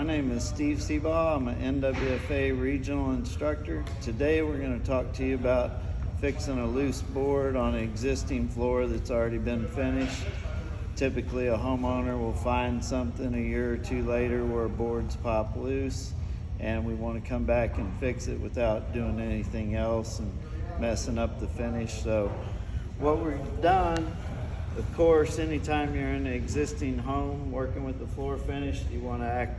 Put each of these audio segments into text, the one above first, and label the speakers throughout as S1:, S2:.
S1: my name is Steve Seabaugh. I'm an NWFA regional instructor. Today we're going to talk to you about fixing a loose board on an existing floor that's already been finished. Typically a homeowner will find something a year or two later where boards pop loose, and we want to come back and fix it without doing anything else and messing up the finish. So what we've done, of course, anytime you're in an existing home working with the floor finish, you want to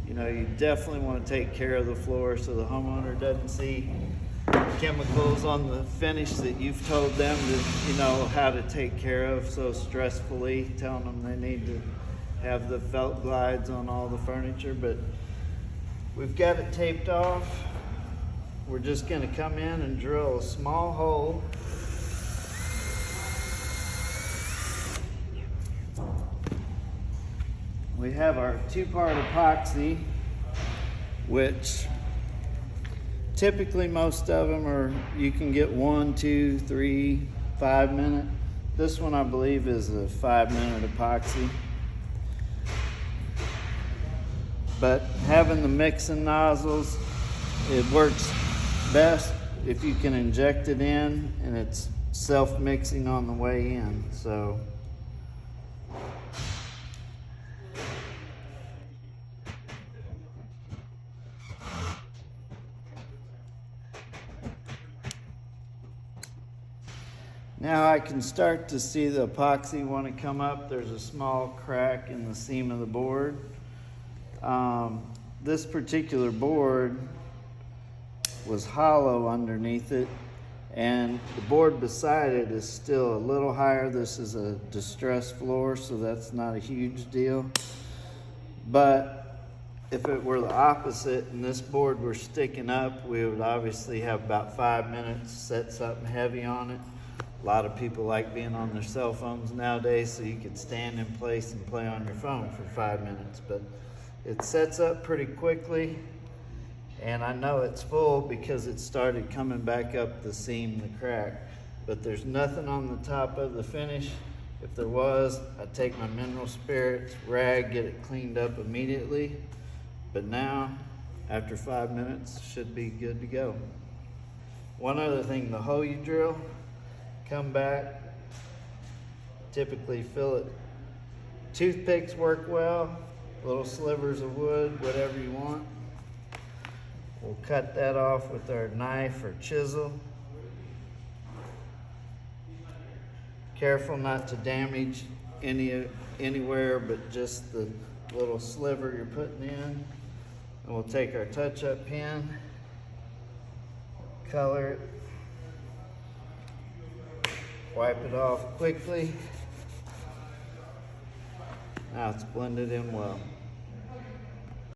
S1: you definitely want to take care of the floor so the homeowner doesn't see chemicals on the finish that you've told them to, how to take care of so stressfully, telling them they need to have the felt glides on all the furniture. But we've got it taped off. We're just going to come in and drill a small hole. We have our two-part epoxy, which typically most of them are, you can get 1, 2, 3, 5 minute. This one I believe is a 5-minute epoxy. But having the mixing nozzles, it works best if you can inject it in and it's self-mixing on the way in. So now I can start to see the epoxy want to come up. There's a small crack in the seam of the board. This particular board was hollow underneath it, and the board beside it is still a little higher. This is a distressed floor, so that's not a huge deal. But if it were the opposite and this board were sticking up, we would obviously have about 5 minutes, set something heavy on it. A lot of people like being on their cell phones nowadays, so you could stand in place and play on your phone for 5 minutes. But it sets up pretty quickly, and I know it's full because it started coming back up the seam, the crack. But there's nothing on the top of the finish. If there was, I'd take my mineral spirits rag, get it cleaned up immediately. But now, after 5 minutes, should be good to go. One other thing, the hole you drill, come back, typically fill it. Toothpicks work well, little slivers of wood, whatever you want. We'll cut that off with our knife or chisel. Careful not to damage anywhere but just the little sliver you're putting in. And we'll take our touch-up pen, color it, wipe it off quickly. Now it's blended in well.